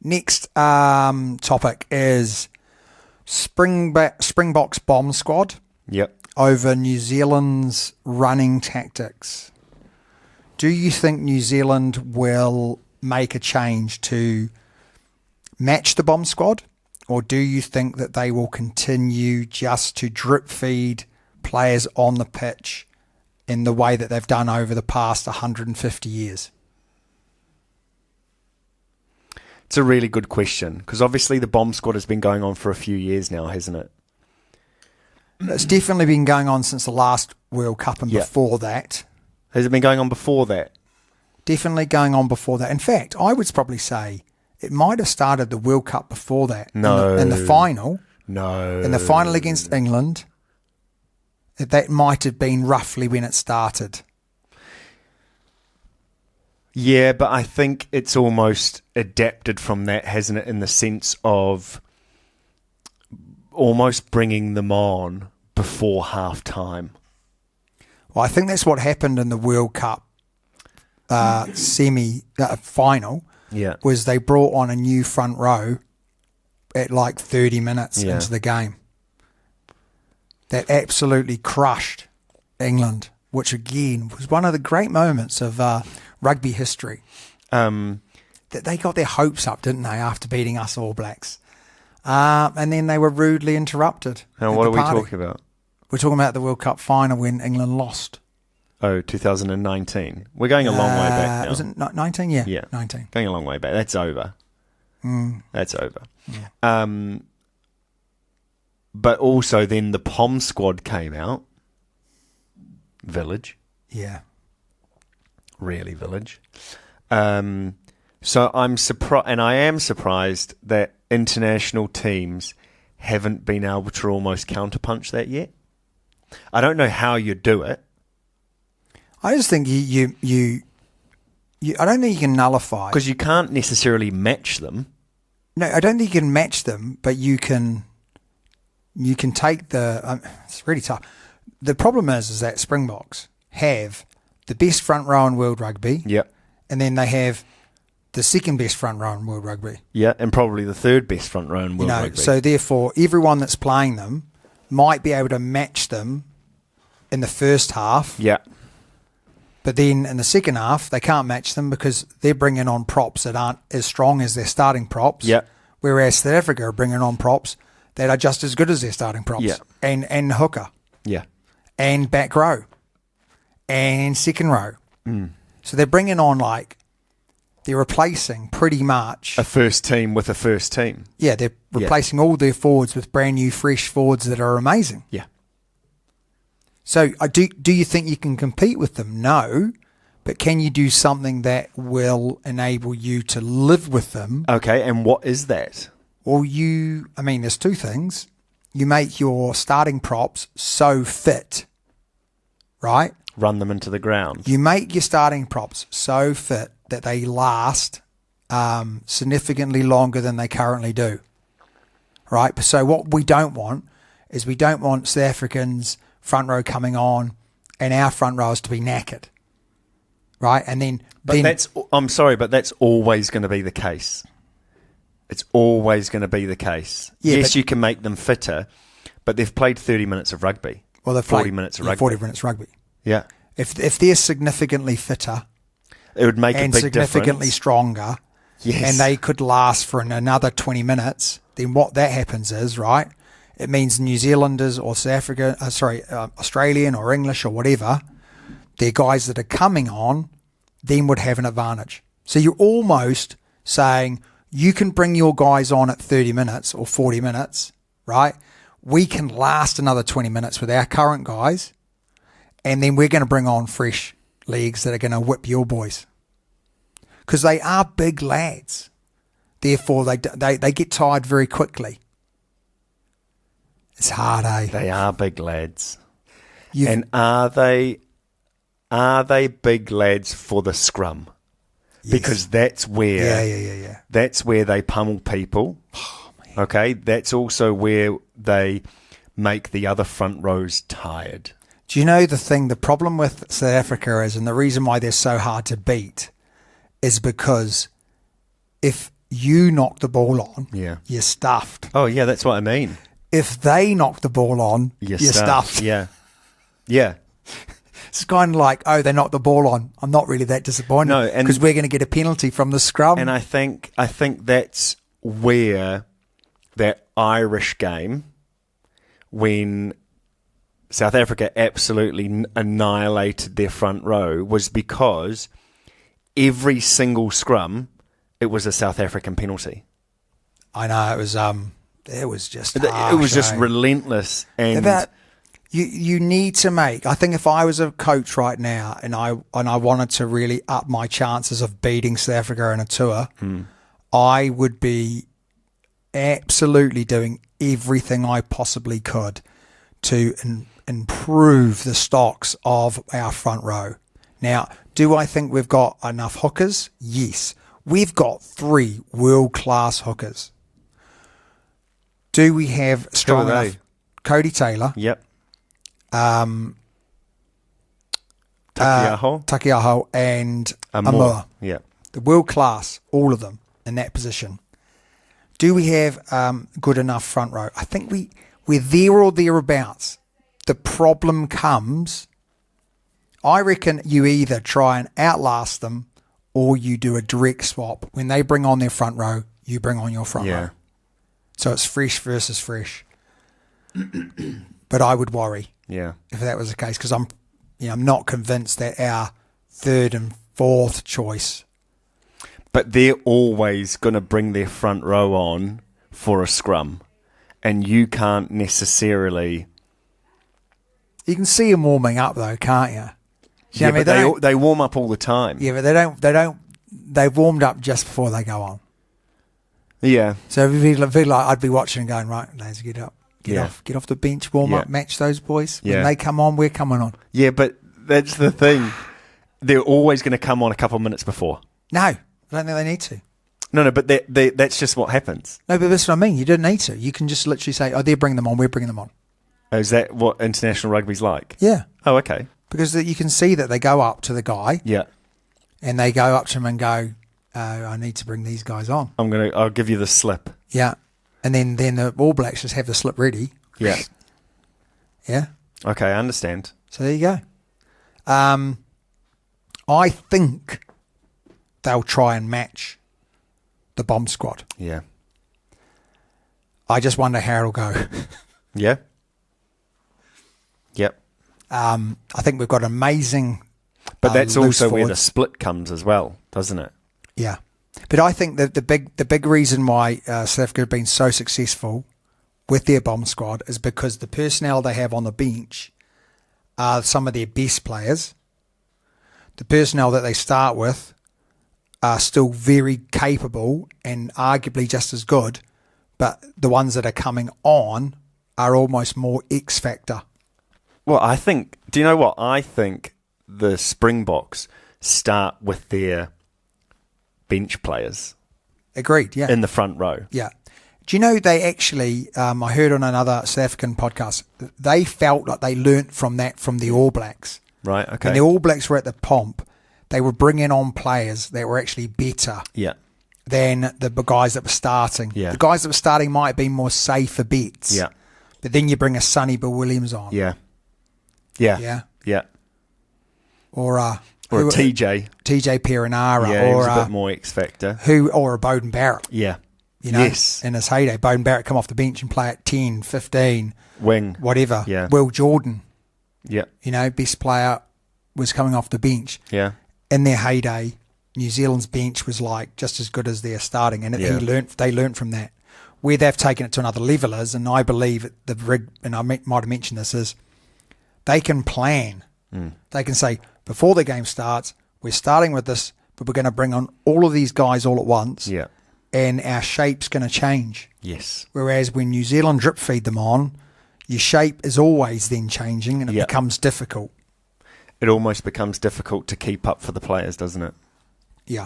Next topic is Springboks bomb squad over New Zealand's running tactics. Do you think New Zealand will make a change to match the bomb squad, or do you think that they will continue just to drip feed players on the pitch in the way that they've done over the past 150 years? It's a really good question, because obviously the bomb squad has been going on for a few years now, hasn't it? It's definitely been going on since the last World Cup and before that. Has it been going on before that? Definitely going on before that. In fact, I would probably say it might have started the World Cup before that. No. In the final. No. In the final against England. That might have been roughly when it started. Yeah, but I think it's almost adapted from that, hasn't it, in the sense of almost bringing them on before half-time. Well, I think that's what happened in the World Cup final. Yeah. Was they brought on a new front row at like 30 minutes into the game. That absolutely crushed England, which again was one of the great moments of rugby history. That they got their hopes up, didn't they, after beating us All Blacks? And then they were rudely interrupted. And what are we talking about? We're talking about the World Cup final when England lost. Oh, 2019. We're going a long way back now. Was it 19? Yeah. 19. Going a long way back. That's over. That's over. Yeah. But also then the POM squad came out. Village. Yeah. Really village. So I'm surprised, and I am surprised that international teams haven't been able to almost counterpunch that yet. I don't know how you do it. I just think you I don't think you can nullify, because you can't necessarily match them. No, I don't think you can match them, but you can take the. It's really tough. The problem is that Springboks have the best front row in World Rugby. Yep. And then they have the second best front row in World Rugby. Yeah, and probably the third best front row in World Rugby. So therefore, everyone that's playing them might be able to match them in the first half. Yeah. But then in the second half, they can't match them because they're bringing on props that aren't as strong as their starting props. Yeah. Whereas South Africa are bringing on props that are just as good as their starting props. Yeah. And hooker. Yeah. And back row. And second row. So they're bringing on they're replacing pretty much a first team with a first team. Yeah, they're replacing all their forwards with brand new, fresh forwards that are amazing. Yeah. So do you think you can compete with them? No. But can you do something that will enable you to live with them? Okay, and what is that? Well, there's two things. You make your starting props so fit, right? Run them into the ground. You make your starting props so fit that they last significantly longer than they currently do, right? So what we don't want is South Africans front row coming on and our front rows to be knackered, right? And then I'm sorry, but that's always going to be the case. It's always going to be the case. Yeah, yes, you can make them fitter, but they've played 30 minutes of rugby. Well, they've 40 played minutes of rugby. 40 minutes rugby. Yeah. If they're significantly fitter, it would make a big significantly difference. Stronger, yes, and they could last for another 20 minutes, then what that happens is, right, it means New Zealanders or Australian or English or whatever, their guys that are coming on then would have an advantage. So you're almost saying you can bring your guys on at 30 minutes or 40 minutes, right? We can last another 20 minutes with our current guys, and then we're going to bring on fresh legs that are going to whip your boys. Because they are big lads. Therefore, they get tired very quickly. It's hard, eh? They are big lads. And are they big lads for the scrum? Yes. Because that's where that's where they pummel people. Oh, man. Okay? That's also where they make the other front rows tired. Do you know the problem with South Africa is, and the reason why they're so hard to beat, is because if you knock the ball on, Yeah. you're stuffed. Oh, yeah, that's what I mean. If they knock the ball on, you're stuffed. Yeah. Yeah. It's kind of like, oh, they knocked the ball on. I'm not really that disappointed. No, and because we're going to get a penalty from the scrum. And I think that's where that Irish game, when South Africa absolutely annihilated their front row, was because every single scrum, it was a South African penalty. I know, it was just harsh, it was just relentless. And you need to make. I think if I was a coach right now and I wanted to really up my chances of beating South Africa in a tour, I would be absolutely doing everything I possibly could to improve the stocks of our front row. Now, do I think we've got enough hookers? Yes. We've got 3 world-class hookers. Do we have strong enough? Cody Taylor. Yep. Takiaho and Amur. Yeah. The world class, all of them in that position. Do we have good enough front row? I think we're there or thereabouts. The problem comes, I reckon you either try and outlast them or you do a direct swap. When they bring on their front row, you bring on your front row. So it's fresh versus fresh. But I would worry. Yeah, if that was the case, because I'm not convinced that our 3rd and 4th choice. But they're always going to bring their front row on for a scrum, and you can't necessarily. You can see them warming up though, can't you? Yeah, but they warm up all the time. Yeah, but they don't. They've warmed up just before they go on. Yeah. So it'd be like I'd be watching and going, right, lads, get up. Get off the bench, warm up, match those boys. When they come on, we're coming on. Yeah, but that's the thing. They're always going to come on a couple of minutes before. No, I don't think they need to. No, but that's just what happens. No, but that's what I mean. You don't need to. You can just literally say, oh, they're bringing them on, we're bringing them on. Oh, is that what international rugby's like? Yeah. Oh, okay. Because you can see that they go up to the guy. Yeah. And they go up to him and go, I need to bring these guys on. I'll give you the slip. Yeah. And then the All Blacks just have the slip ready. Yeah. Yeah. Okay, I understand. So there you go. I think they'll try and match the bomb squad. Yeah. I just wonder how it'll go. Yeah. Yep. I think we've got amazing. But that's also where the split comes as well, doesn't it? Yeah. But I think that the big reason why South Africa have been so successful with their bomb squad is because the personnel they have on the bench are some of their best players. The personnel that they start with are still very capable and arguably just as good, but the ones that are coming on are almost more X factor. Well, do you know what? I think the Springboks start with their bench players. Agreed, yeah. In the front row. Yeah. Do you know they actually, I heard on another South African podcast, they felt like they learnt from the All Blacks. Right, okay. When the All Blacks were at the Pomp, they were bringing on players that were actually better than the guys that were starting. Yeah. The guys that were starting might have been more safer bets. Yeah. But then you bring a Sonny Bill Williams on. Yeah. Yeah. Yeah. Yeah. Or a TJ Perinara. Yeah, or he was a bit more X factor. Or a Bowden Barrett. Yeah. You know, in his heyday, Bowden Barrett come off the bench and play at 10, 15, wing, whatever. Yeah. Will Jordan, yeah, best player, was coming off the bench. Yeah. In their heyday, New Zealand's bench was like just as good as their starting, and they learnt from that. Where they've taken it to another level is, and I believe and I might have mentioned this, is they can plan. They can say before the game starts, we're starting with this, but we're going to bring on all of these guys all at once. Yeah. And our shape's going to change. Yes. Whereas when New Zealand drip feed them on, your shape is always then changing and it becomes difficult. It almost becomes difficult to keep up for the players, doesn't it? Yeah.